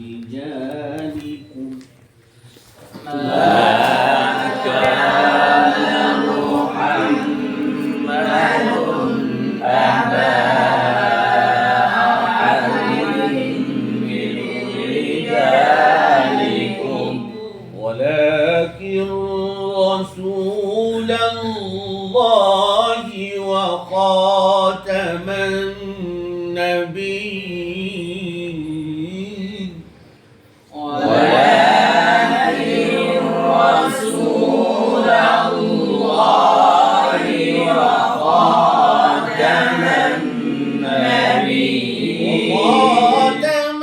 رجالكم ولكن رسول الله وخاتم النبيين ولكن رسول الله وخاتم النبيين وخاتم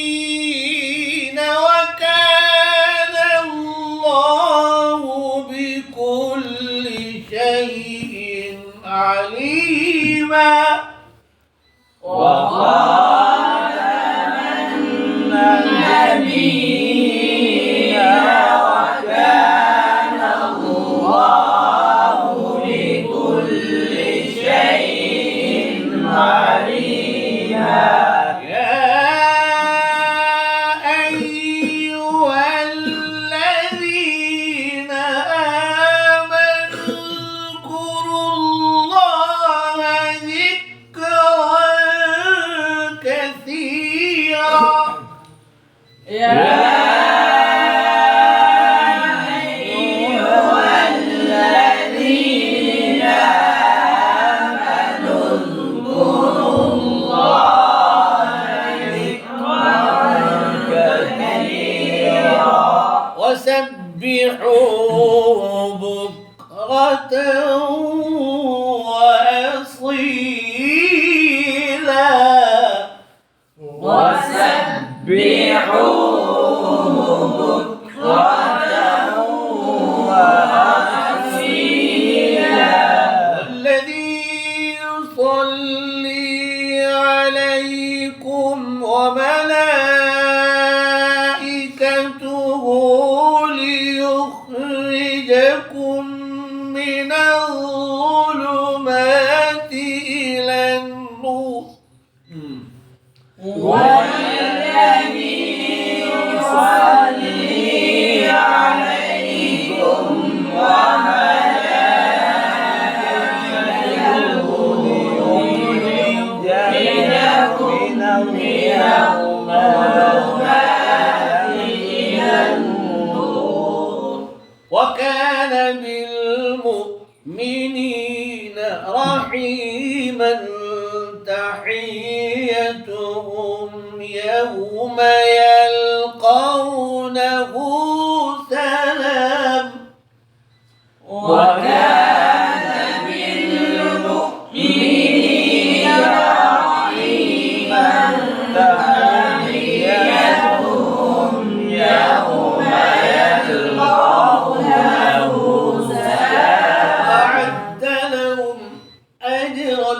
النبيين وكان الله بكل شيء عليما وخاتم النبيين وكان الله بكل شيء عليما يا أيها الذين آمنوا اذكروا الله ذكرا كثيرا يا أيها الذين آمنوا اذكروا الله ذكرا كثيرا وسبحوه بكرة وأصيلا وسبحوه بكرة وأصيلا والذي يصلي عليكم وملائكته ليخرجكم من الظلمات إلى النور والذي يصلي عليكم وملائكته ليخرجكم من الظلمات إلى النور وكان بالمؤمنين رحيما تحيتهم يوم يلقونه سلام وكان بالمؤمنين رحيما تحيتهم يوم يلقونه سلام أعد لهم أجرا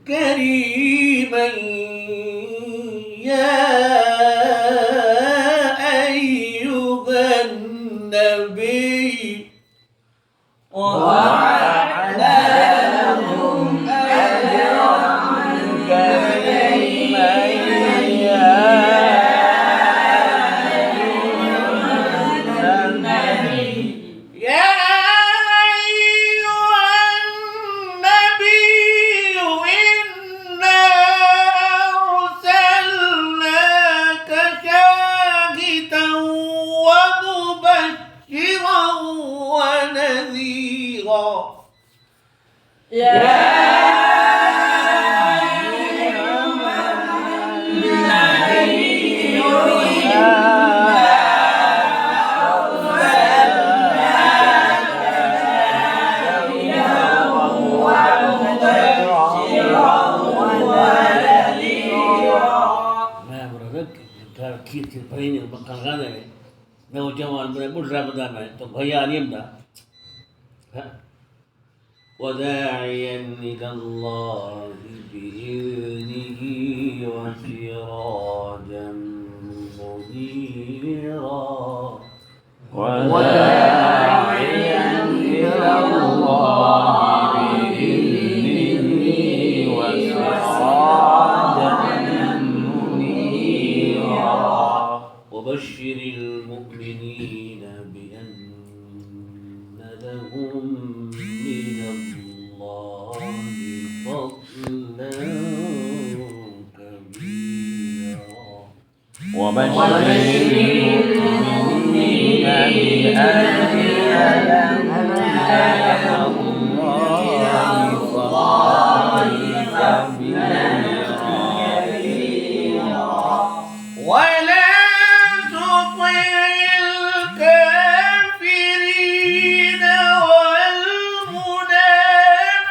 كريما يا أيها النبي وأعد لهم أجرا كريما يا أيها النبي يا أيها النبي إنا أرسلناك شاهدا ومبشرا ونذيرا يا كيف الفريق البقال غانا لو جمال من بجرا بدانا تو भैया नियमदा وداعيا إلى الله بإذنه وسراجا منيرا وداعيا إلى الله بإذنه وسراجا وبشر المؤمنين بأن لهم من الله فضلا كبيرا وبشر المؤمنين بأن لهم من الله فضلا كبيرا ولا تطع الكافرين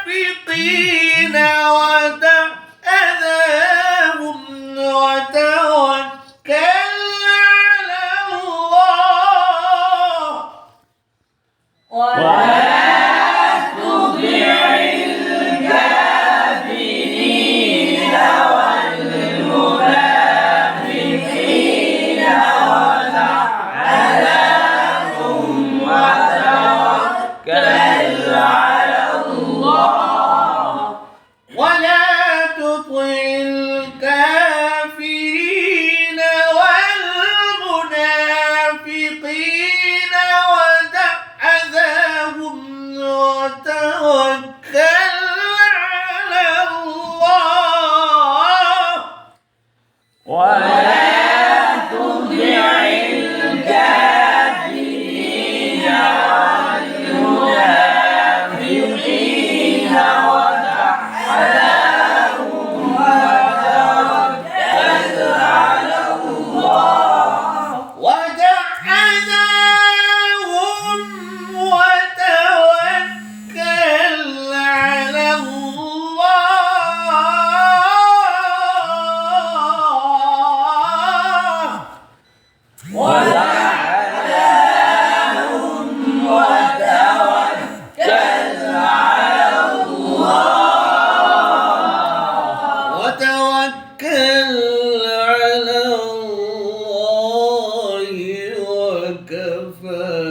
والمنافقين ودع أذاهم وتوكل على الله ولا تطع الكافرين والمنافقين ودع أذاهم وتوكل على الله ولا تطع الكافرين والمنافقين ودع أذاهم وتوكل على الله ولا تطع الكافرين والمنافقين ودع أذاهم وتوكل على الله ودع أذاهم وتوكل على الله ودع أذاهم وتوكل على الله وتوكل على الله وكفى